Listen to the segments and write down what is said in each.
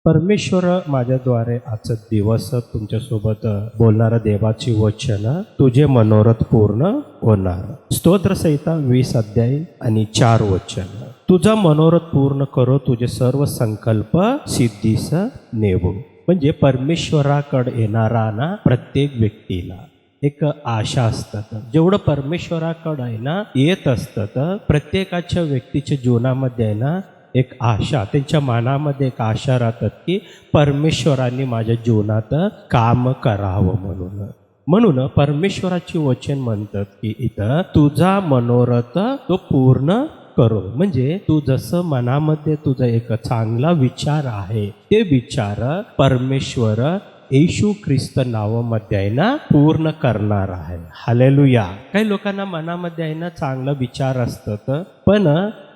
परमेश्वर माझ्याद्वारे आजचा दिवस तुमच्यासोबत बोलणारं देवाची वचन तुझे मनोरथ पूर्ण होणार. स्तोत्रसंहिता 20 अध्याय आणि 4 वचन. तुझा मनोरथ पूर्ण करो, तुझे सर्व संकल्प सिद्धीस नेवो. म्हणजे परमेश्वराकडे येणारा ना प्रत्येक व्यक्तीला एक आशा असतात. जेवढं परमेश्वराकडे आहे ना येत असतं, प्रत्येकाच्या व्यक्तीच्या जीवनामध्ये आहे ना एक आशा, त्यांच्या मनामध्ये एक आशा राहतात की परमेश्वरांनी माझ्या जीवनात काम करावं. म्हणून परमेश्वराची वचन म्हणतात की इथं तुझा मनोरथ तो पूर्ण करो. म्हणजे तू जसं मनामध्ये तुझा एक चांगला विचार आहे ते विचार परमेश्वर येशू ख्रिस्त नावामध्ये आहे ना पूर्ण करणार आहे. हालेलुया. काही लोकांना मनामध्ये आहे ना चांगला विचार असतात, पण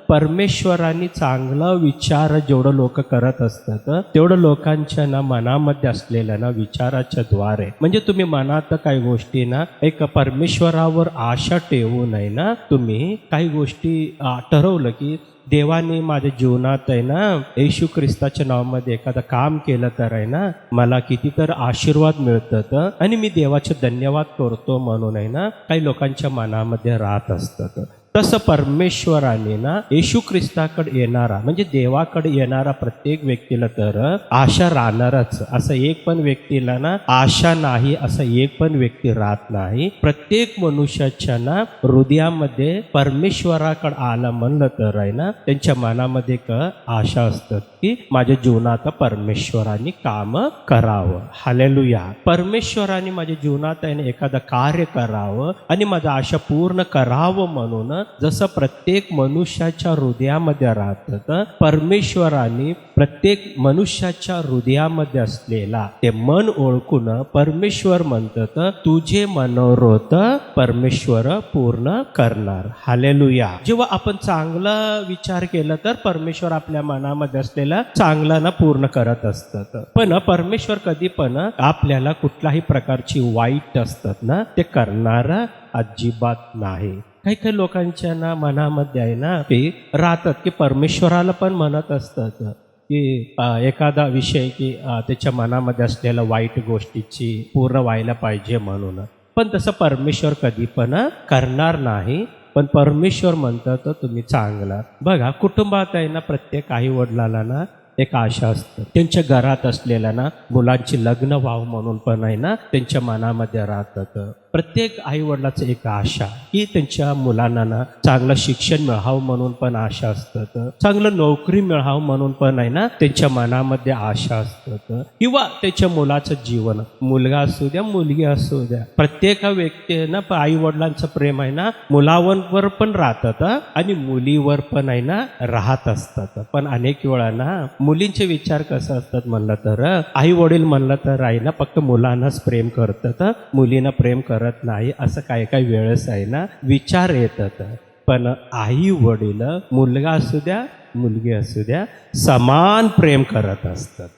परमेश्वरांनी चांगला विचार जेवढं लोक करत असतात तेवढं लोकांच्या ना मनामध्ये असलेल्या ना विचाराच्या द्वारे, म्हणजे तुम्ही मनात काही गोष्टी ना एक परमेश्वरावर आशा ठेवून आहे ना तुम्ही काही गोष्टी ठरवलं की देवाने माझ्या जीवनात आहे ना येशू ख्रिस्ताच्या नावामध्ये एखादं काम केलं तर आहे ना मला किती तर आशीर्वाद मिळतात आणि मी देवाचे धन्यवाद करतो म्हणून आहे ना काही लोकांच्या मनामध्ये राहत असतात. तसं परमेश्वराने ना येशू ख्रिस्ताकडे येणारा म्हणजे देवाकडे येणारा प्रत्येक व्यक्तीला तर आशा राहणारच. असं एक पण व्यक्तीला ना आशा नाही असं एक पण व्यक्ती राहत नाही. प्रत्येक मनुष्याच्या ना हृदयामध्ये परमेश्वराकडे आलं म्हणलं तर आहे ना त्यांच्या मनामध्ये एक आशा असतात की माझ्या जीवनात परमेश्वरांनी काम करावं. हालेलुया. परमेश्वराने माझ्या जीवनात आहे ना एखादं कार्य करावं आणि माझं आशा पूर्ण करावं म्हणून जसं प्रत्येक मनुष्याच्या हृदयामध्ये राहतं, परमेश्वराने प्रत्येक मनुष्याच्या हृदयामध्ये असलेला ते मन ओळखून परमेश्वर म्हणतात तुझे मनोरथ परमेश्वर पूर्ण करणार. हालेलुया. जेव्हा आपण चांगला विचार केला तर परमेश्वर आपल्या मनामध्ये असलेला चांगला ना पूर्ण करत असतात. पण परमेश्वर कधी पण आपल्याला कुठल्याही प्रकारची वाईट असतात ना ते करणार अजिबात नाही. काही लोकांच्या ना मनामध्ये आहे ना ते राहतात की परमेश्वराला पण म्हणत असतात की एखादा विषय की त्याच्या मनामध्ये असलेल्या वाईट गोष्टीची पूर्ण व्हायला पाहिजे म्हणून, पण तसं परमेश्वर कधी पण करणार नाही. पण परमेश्वर म्हणतात तुम्ही चांगला बघा. कुटुंबात आहे ना प्रत्येक आई वडिलाला ना एक आशा असते, त्यांच्या घरात असलेल्या ना मुलांची लग्न व्हावं म्हणून पण आहे ना त्यांच्या मनामध्ये राहतात. प्रत्येक आई वडिलाचं एक आशा की त्यांच्या मुलांना ना चांगलं शिक्षण मिळावं म्हणून पण आशा असतात, चांगलं नोकरी मिळावं म्हणून पण आहे ना त्यांच्या मनामध्ये आशा असतात, किंवा त्याच्या मुलाचं जीवन, मुलगा असू द्या मुलगी असू द्या, प्रत्येक व्यक्ती ना आई वडिलांचं प्रेम आहे ना मुलांवर पण राहतात आणि मुलीवर पण आहे ना राहत असतात. पण अनेक वेळा ना मुलींचे विचार कसं असतात म्हणलं तर आई वडील म्हणलं तर आहे ना फक्त मुलांनाच प्रेम करतात, मुलींना प्रेम करत नाही असं काही वेळेस आहे ना विचार येतात. पण आई वडील मुलगा असू द्या मुलगी असू द्या समान प्रेम करत असतात.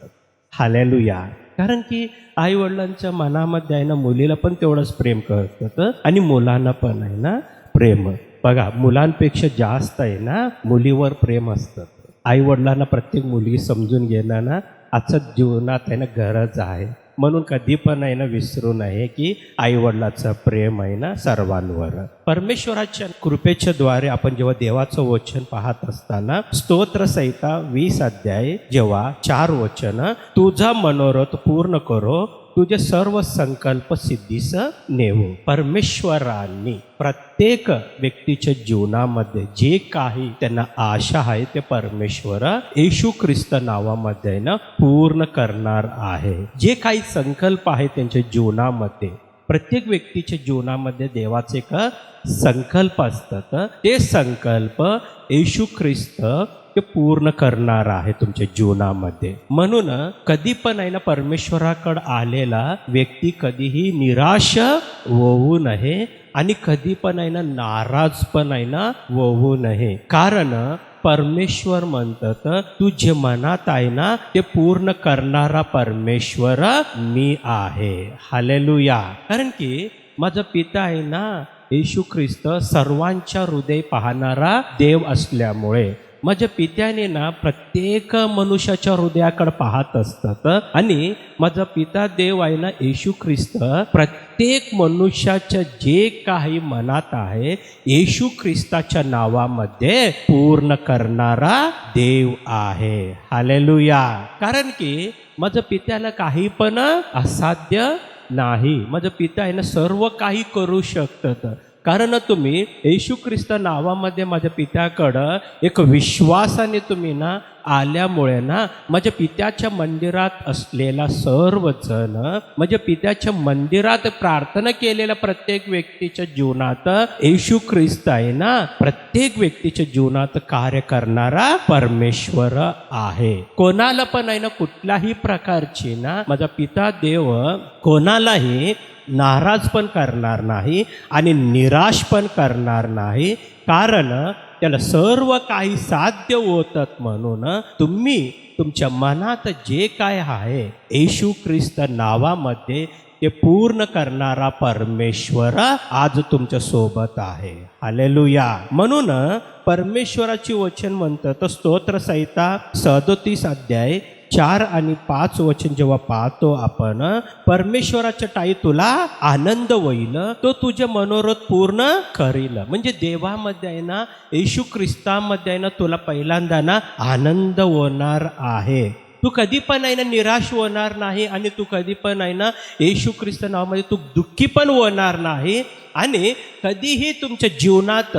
हालेलुया. कारण की आई वडिलांच्या मनामध्ये आहे ना मुलीला पण तेवढंच प्रेम करतात आणि मुलांना पण आहे ना प्रेम. बघा मुलांपेक्षा जास्त आहे ना मुलीवर प्रेम असतं. आई वडिलांना प्रत्येक मुलगी समजून घेणं ना आजच्या जीवनात आहे ना गरज आहे. म्हणून कधी पण आहे ना विसरू नये की आई वडिलाचं प्रेम आहे ना सर्वांवर. परमेश्वराच्या कृपेच्या द्वारे आपण जेव्हा देवाचं वचन पाहत असताना स्तोत्रसंहिता 20 अध्याय जेव्हा 4 वचन, तुझा मनोरथ पूर्ण करो, तुझे सर्व संकल्प सिद्धीस नेवो. परमेश्वरांनी प्रत्येक व्यक्तीच्या जीवनामध्ये जे काही त्यांना आशा आहे ते परमेश्वर येशू ख्रिस्त नावामध्ये ना पूर्ण करणार आहे. जे काही संकल्प आहे त्यांच्या जीवनामध्ये, प्रत्येक व्यक्तीच्या जीवनामध्ये देवाचे एक संकल्प असतात. ते संकल्प येशू ख्रिस्त ते पूर्ण करणार आहे तुमच्या जीवनामध्ये. म्हणून कधी पण आहे ना परमेश्वराकडे आलेला व्यक्ती कधीही निराश होऊ नये आणि कधी पण आहे ना नाराज पण आहे ना होऊ नये. कारण परमेश्वर म्हणतात तू जे मनात आहे ना ते पूर्ण करणारा परमेश्वर मी आहे. हालेलुया. कारण की माझा पिता आहे ना येशू ख्रिस्त सर्वांच्या हृदय पाहणारा देव असल्यामुळे माझ्या पित्याने ना प्रत्येक मनुष्याच्या हृदयाकडे पाहत असतात आणि माझा पिता देव आहे ना येशू ख्रिस्त प्रत्येक मनुष्याच्या जे काही मनात आहे येशू ख्रिस्ताच्या नावामध्ये पूर्ण करणारा देव आहे. हालेलुया. कारण की माझं पित्याला काही पण असाध्य नाही. माझं पिता आहे ना सर्व काही करू शकतात. कारण तुम्ही येशू ख्रिस्त नावामध्ये माझ्या पित्याकडं एक विश्वासाने तुम्ही ना आल्यामुळे ना माझ्या पित्याच्या मंदिरात असलेला सर्वजण माझ्या पित्याच्या मंदिरात प्रार्थना केलेल्या प्रत्येक व्यक्तीच्या जीवनात येशू ख्रिस्त आहे ना प्रत्येक व्यक्तीच्या जीवनात कार्य करणारा परमेश्वर आहे. कोणाला पण आहे ना कुठल्याही प्रकारची ना माझा पिता देव कोणालाही नाराज पण करणार नाही आणि निराश पण करणार नाही. कारण त्याला सर्व काही साध्य होतात. म्हणून तुम्ही तुमच्या मनात जे काय आहे येशू ख्रिस्त नावामध्ये ते पूर्ण करणारा परमेश्वर आज तुमच्या सोबत आहे. हालेलुया. म्हणून परमेश्वराची वचन म्हणतं तर स्तोत्रसंहिता 37 अध्याय 4 आणि 5 वचन जेव्हा पाहतो आपण, परमेश्वराच्या ठायी तुला आनंद होईल, तो तुझे मनोरथ पूर्ण करील. म्हणजे देवामध्ये आहे ना येशू ख्रिस्तामध्ये आहे ना तुला पहिल्यांदा ना आनंद होणार आहे. तू कधी पण आहे ना निराश होणार नाही आणि तू कधी पण आहे ना येशू ख्रिस्त नावामध्ये तू दुःखी पण होणार नाही. आणि कधीही तुमच्या जीवनात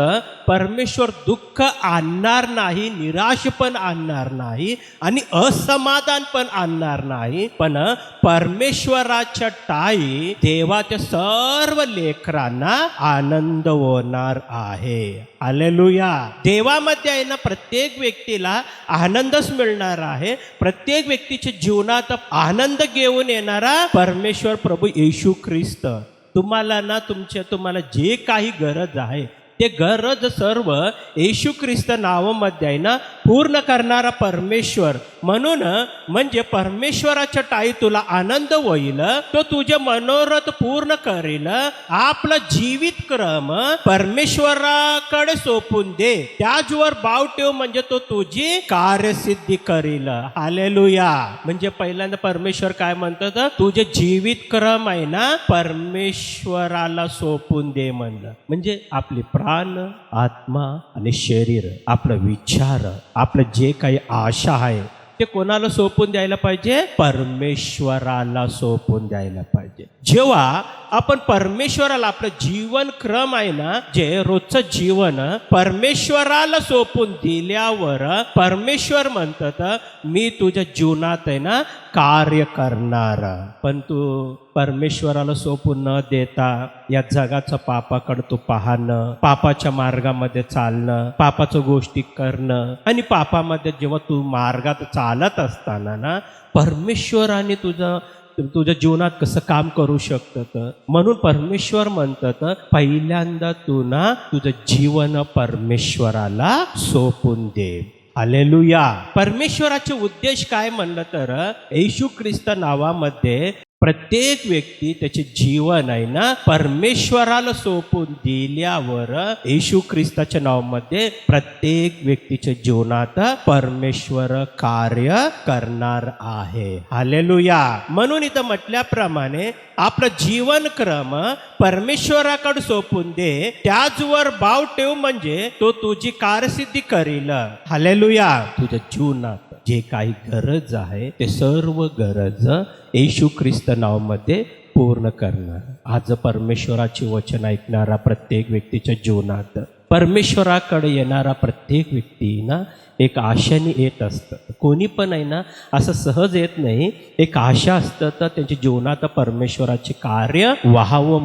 परमेश्वर दुःख आणणार नाही, निराश पण आणणार नाही आणि असमाधान पण आणणार नाही. पण परमेश्वराच्या ठायी देवाच्या सर्व लेकरांना आनंद होणार आहे. हालेलुया. देवामध्ये आहे ना प्रत्येक व्यक्तीला आनंदच मिळणार आहे. प्रत्येक व्यक्तीच्या जीवनात आनंद घेऊन येणारा परमेश्वर प्रभू येशू ख्रिस्त तुम्हाला जे काही गरज आहे ते गरज सर्व येशू ख्रिस्त नावामध्ये आहे ना पूर्ण करणारा परमेश्वर. म्हणून म्हणजे परमेश्वराच्या ठायी तुला आनंद होईल, तो तुझे मनोरथ पूर्ण करेल. आपला जीवित क्रम परमेश्वराकडे सोपून दे, त्याचवर भाव ठेव, म्हणजे तो तुझी कार्यसिद्धी करेल. हालेलुया. म्हणजे पहिल्यांदा परमेश्वर काय म्हणतात, तुझे जीवित क्रम आहे ना परमेश्वराला सोपून दे म्हणलं. म्हणजे आपली प्राण, आत्मा आणि शरीर, आपला विचार, आपलं जे काही आशा आहे ते कोणाला सोपून द्यायला पाहिजे, परमेश्वराला सोपून द्यायला पाहिजे. जेव्हा आपण परमेश्वराला आपलं जीवन क्रम आहे ना जे रोजचं जीवन परमेश्वराला सोपून दिल्यावर परमेश्वर म्हणतात मी तुझ्या जीवनात आहे ना कार्य करणार. पण तू परमेश्वराला सोपून न देता या जगाचं पापाकडे तू पाहणं, पापाच्या मार्गामध्ये चालणं, पापाच्या गोष्टी करणं आणि पापामध्ये जेव्हा तू मार्गात चालत असताना ना परमेश्वराने तुझ्या जीवनात कसं काम करू शकतं. म्हणून परमेश्वर म्हणतात पहिल्यांदा तू ना तुझं जीवन परमेश्वराला सोपून दे. हालेलुया. परमेश्वराचे उद्देश काय म्हणलं तर येशू ख्रिस्त नावामध्ये प्रत्येक व्यक्ती त्याचे जीवन आहे ना परमेश्वराला सोपून दिल्यावर येशू ख्रिस्ताच्या नावामध्ये प्रत्येक व्यक्तीच्या जीवनात परमेश्वर कार्य करणार आहे. हालेलुया. म्हणून इथं म्हटल्याप्रमाणे आपलं जीवन क्रम परमेश्वराकडे सोपून दे, त्याचवर भाव ठेव, म्हणजे तो तुझी कार्यसिद्धी करील. हालेलुया. तुझ्या जीवनात जे काही गरज आहे ते सर्व गरज येशू ख्रिस्त नावामध्ये पूर्ण करणार. आज परमेश्वराची वचन ऐकणारा प्रत्येक व्यक्तीच्या जीवनात परमेश्वराकडे येणारा प्रत्येक व्यक्ती ना एक आशाने येत असतं. कोणी पण आहे ना असं सहज येत नाही. एक आशा असतं तर त्यांच्या जीवनात परमेश्वराचे कार्य व्हावं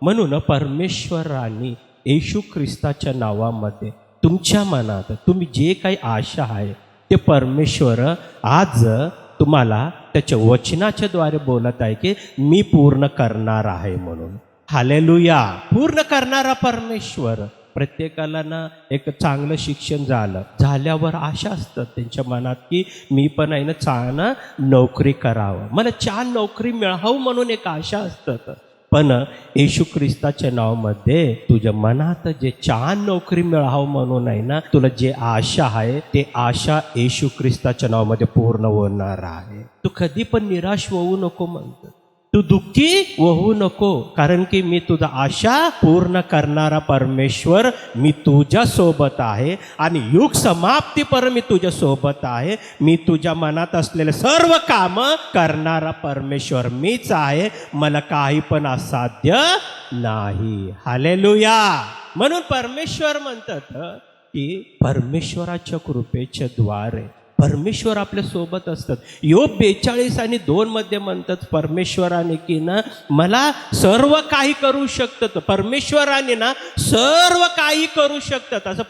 म्हणून परमेश्वराने येशू ख्रिस्ताच्या नावामध्ये तुमच्या मनात तुम्ही जे काही आशा आहे ते परमेश्वर आज तुम्हाला त्याच्या वचनाच्या द्वारे बोलत आहे की मी पूर्ण करणार आहे म्हणून. हालेलुया. पूर्ण करणारा परमेश्वर. प्रत्येकाला ना एक चांगलं शिक्षण झाल्यावर आशा असतात त्यांच्या मनात की मी पण आहे ना छान नोकरी करावं, मला छान नोकरी मिळावं म्हणून एक आशा असतात. पण येशू ख्रिस्ताच्या नावामध्ये तुझ्या मनात जे छान नोकरी मिळावं म्हणून आहे ना, तुला जे आशा आहे ते आशा येशू ख्रिस्ताच्या नावामध्ये पूर्ण होणार आहे. तू कधी पण निराश होऊ नको म्हणतो, तू दुःखी होऊ नको, कारण की मी तुझा आशा पूर्ण करणारा परमेश्वर मी तुझ्या सोबत आहे आणि युग समाप्तीपर्यंत मी तुझ्या सोबत आहे. मी तुझ्या मनात असलेले सर्व काम करणारा परमेश्वर मीच आहे. मला काही पण असाध्य नाही. हालेलुया. म्हणून परमेश्वर म्हणतात की परमेश्वराच्या कृपेच्या द्वारे परमेश्वर आपल्या सोबत असतात. योग 42 आणि 2 मध्ये म्हणतात परमेश्वराने की ना मला सर्व काही करू शकतात. परमेश्वराने ना सर्व काही करू शकतात. असं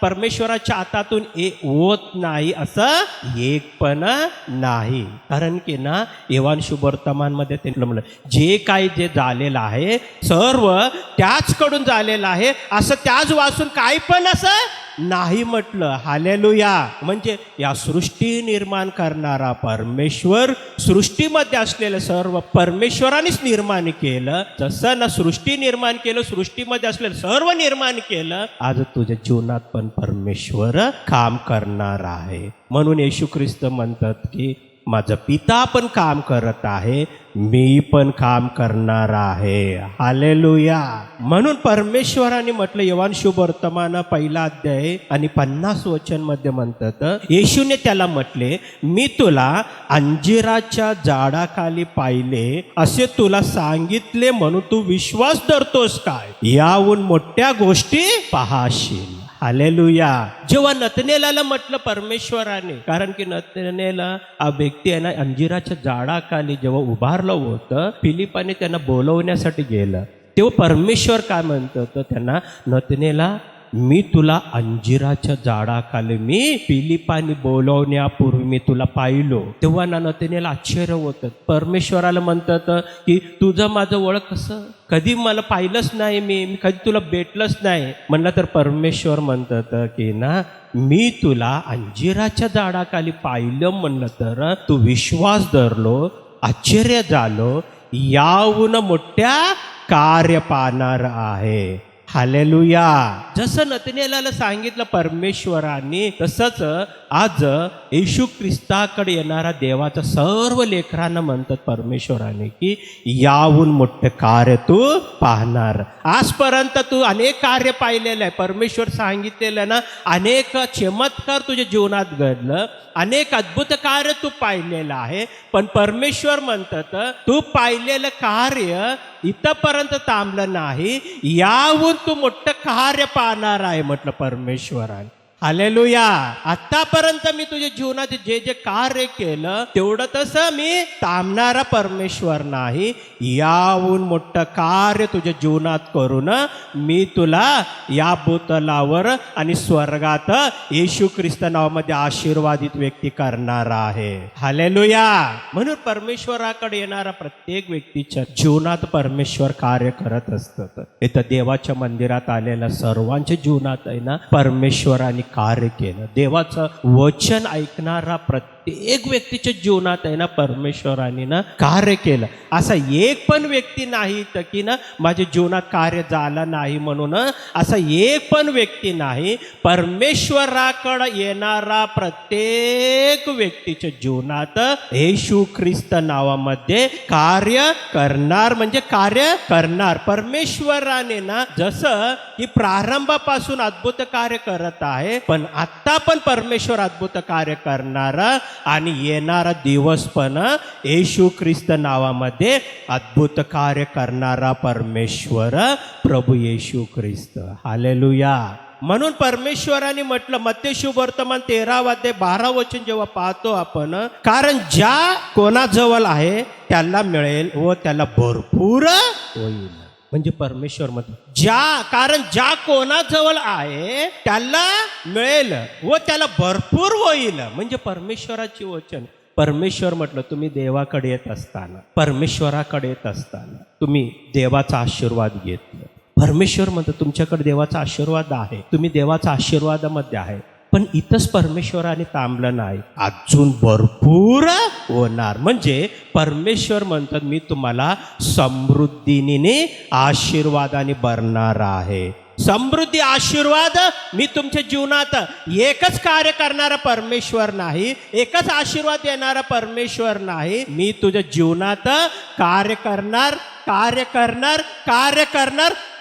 परमेश्वराच्या हातातून होत नाही असं एक पण नाही. कारण की ना योहान शुभवर्तमानमध्ये त्यांनी म्हणलं जे काही जे झालेलं आहे सर्व त्याचकडून झालेलं आहे, असं त्याच वाचून काही पण असं नाही म्हटलं. हालेलुया. म्हणजे या सृष्टी निर्माण करणारा परमेश्वर, सृष्टीमध्ये असलेलं सर्व परमेश्वरानेच निर्माण केलं. जसं ना सृष्टी निर्माण केलं, सृष्टीमध्ये असलेलं सर्व निर्माण केलं, आज तुझ्या जीवनात पण परमेश्वर काम करणार आहे. म्हणून येशू ख्रिस्त म्हणतात की माझा पिता पण काम करत आहे, मी पण काम करणार आहे. हालेलुया. म्हणून परमेश्वराने म्हटलं योहान शुभवर्तमान 1 अध्याय आणि 50 वचन मध्ये म्हणतात, येशूने त्याला म्हटले मी तुला अंजिराच्या झाडाखाली पाहिले असे तुला सांगितले म्हणून तू विश्वास धरतोस काय? याहून मोठ्या गोष्टी पाहाशील. हालेलुया. जेव्हा नतनेलाला म्हटलं परमेश्वराने, कारण की नतनेला हा व्यक्ती आहे ना अंजिराच्या झाडाखाली जेव्हा उभारलं होतं, फिलिपाने त्यांना बोलवण्यासाठी गेलं, तेव्हा परमेश्वर काय म्हणतं तर त्यांना नतनेला मी तुला अंजिराच्या झाडाखाली मी फिलिपाने बोलवण्यापूर्वी मी तुला पाहिलो. तेव्हा ना नतनेला आश्चर्य होतं. परमेश्वराला म्हणतात की तुझं माझं ओळख कसं? कधी मला पाहिलंच नाही, मी कधी तुला भेटलंच नाही. म्हणलं तर परमेश्वर म्हणतात की ना मी तुला अंजिराच्या झाडाखाली पाहिलं. म्हणलं तर तू विश्वास धरलो, आश्चर्य झालो, याहून मोठ्या कार्य पाहणार आहे. हालेलुया. जसं नतनेलाला सांगितलं परमेश्वरांनी, तसंच आज येशू ख्रिस्ताकडे येणारा देवाचा सर्व लेकरांना म्हणतात परमेश्वराने की याहून मोठं कार्य तू पाहणार. आजपर्यंत तू अनेक कार्य पाहिलेलं आहे. परमेश्वर सांगितलेलं ना अनेक चमत्कार तुझ्या जीवनात घडलं, अनेक अद्भुत कार्य तू पाहिलेलं आहे. पण परमेश्वर म्हणतात तू पाहिलेलं कार्य इथपर्यंत थांबलं नाही, याहून तू मोठं कार्य पाहणार आहे म्हटलं परमेश्वराने. हालेलुया. आतापर्यंत मी तुझ्या जीवनात जे जे कार्य केलं तेवढं तसं मी थांबणारा परमेश्वर नाही, याहून मोठं कार्य तुझ्या जीवनात करून मी तुला या भूतलावर आणि स्वर्गात येशू ख्रिस्त नावामध्ये आशीर्वादित व्यक्ती करणार आहे. हालेलुया. म्हणून परमेश्वराकडे येणारा प्रत्येक व्यक्तीच्या जीवनात परमेश्वर कार्य करत असतात. इथं देवाच्या मंदिरात आलेल्या सर्वांच्या जीवनात आहे ना परमेश्वराने कार्य केलं. देवाचं वचन ऐकणारा प्रत्येक व्यक्तीच्या जीवनात आहे ना परमेश्वराने ना कार्य केलं. असा एक पण व्यक्ती नाही तर की ना माझ्या जीवनात कार्य झालं नाही म्हणून असा एक पण व्यक्ती नाही. परमेश्वराकडे येणारा प्रत्येक व्यक्तीच्या जीवनात येशू ख्रिस्त नावामध्ये कार्य करणार, म्हणजे कार्य करणार. परमेश्वराने ना जसं की प्रारंभापासून अद्भुत कार्य करत आहे, पण आता पण परमेश्वर अद्भुत कार्य करणारा आणि येणारा दिवस पण येशू ख्रिस्त नावामध्ये अद्भुत कार्य करणारा परमेश्वर प्रभू येशू ख्रिस्त. हालेलुया. म्हणून परमेश्वराने म्हटलं मत्ती शुभवर्तमान 13 अध्याय 12 वचन जेव्हा पाहतो आपण, कारण ज्या कोणाजवळ आहे त्याला मिळेल व त्याला भरपूर होईल. म्हणजे परमेश्वर मध्ये कारण ज्या कोणाजवळ आहे त्याला मिळेल व त्याला भरपूर होईल. म्हणजे परमेश्वराची वचन. परमेश्वर म्हटलं तुम्ही देवाकडे येत असताना, परमेश्वराकडे येत असताना तुम्ही देवाचा आशीर्वाद घेतला. परमेश्वर म्हणतं तुमच्याकडे देवाचा आशीर्वाद आहे, तुम्ही देवाच्या आशीर्वादामध्ये आहे. पण पण इथंच परमेश्वराने थांबलं नाही, अजून भरपूर होणार. म्हणजे परमेश्वर म्हणतात मी तुम्हाला समृद्धीने आशीर्वादाने भरणार आहे. समृद्धी आशीर्वाद मी तुमच्या जीवनात एकच कार्य करणारा परमेश्वर नाही, एकच आशीर्वाद देणारा परमेश्वर नाही. मी तुझ्या जीवनात कार्य करणार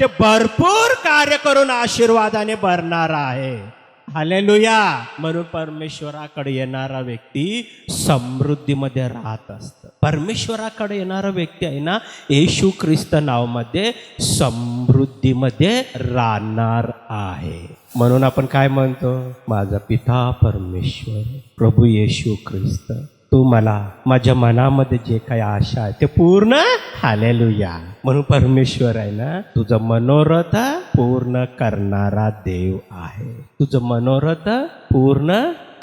ते भरपूर कार्य करून आशीर्वादाने भरणार आहे. हालेलुया. म्हणून परमेश्वराकडे येणारा व्यक्ती समृद्धीमध्ये राहत असतं. परमेश्वराकडे येणारा व्यक्ती आहे ना, येशू ख्रिस्त नावामध्ये समृद्धीमध्ये राहणार आहे. म्हणून आपण काय म्हणतो, माझा पिता परमेश्वर प्रभू येशू ख्रिस्त, तू मला माझ्या मनामध्ये जे काही आशा आहे ते पूर्ण. हालेलुया. म्हणून परमेश्वर आहे ना, तुझं मनोरथ पूर्ण करणारा देव आहे. तुझं मनोरथ पूर्ण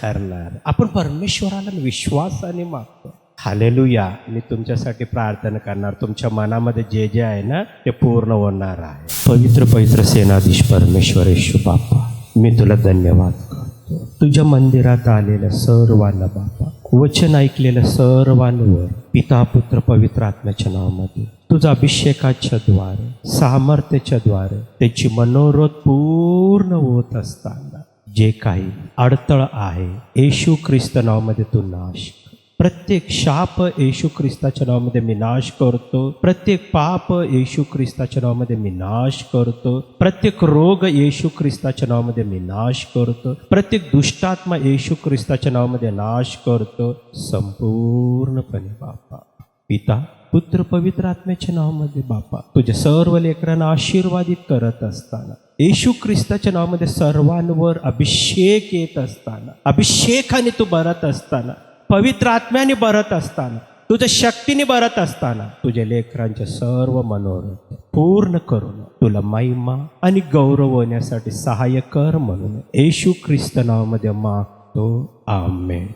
करणार. आपण परमेश्वराला विश्वासाने मागतो. हालेलुया. मी तुमच्यासाठी प्रार्थना करणार, तुमच्या मनामध्ये जे जे आहे ना ते पूर्ण होणार आहे. पवित्र सेनाधीश परमेश्वर येशू बाप्पा, मी तुला धन्यवाद करतो. तुझ्या मंदिरात आलेल्या सर्वांना बाप्पा, वचन ऐकलेल्या सर्वांवर पिता पुत्र पवित्र आत्म्याच्या नावामध्ये तुझा अभिषेकाच्या द्वारे, सामर्थ्याच्या द्वारे त्याची मनोरथ पूर्ण होत असताना जे काही अडथळा आहे, येशू ख्रिस्त नावामध्ये तू नाश कर. प्रत्येक शाप येशू ख्रिस्ताच्या नावामध्ये मी नाश करतो. प्रत्येक पाप येशू ख्रिस्ताच्या नावामध्ये मी नाश करतो. प्रत्येक रोग येशू ख्रिस्ताच्या नावामध्ये मी नाश करतो. प्रत्येक दुष्टात्मा येशू ख्रिस्ताच्या नावामध्ये नाश करतो. संपूर्णपणे बापा, पिता पुत्र पवित्र आत्म्याच्या नावामध्ये बापा, तुझ्या सर्व लेकरांना आशीर्वादित करत असताना, येशू ख्रिस्ताच्या नावामध्ये सर्वांवर अभिषेक येत असताना, अभिषेकाने तू भरत असताना, पवित्र आत्म्याने भरत असताना, तुझ्या शक्तीने भरत असताना, तुझ्या लेकरांच्या सर्व मनोरथ पूर्ण करून तुला महिमा आणि गौरव होण्यासाठी सहाय्य कर. म्हणून येशू ख्रिस्त नावामध्ये मागतो. आमेन.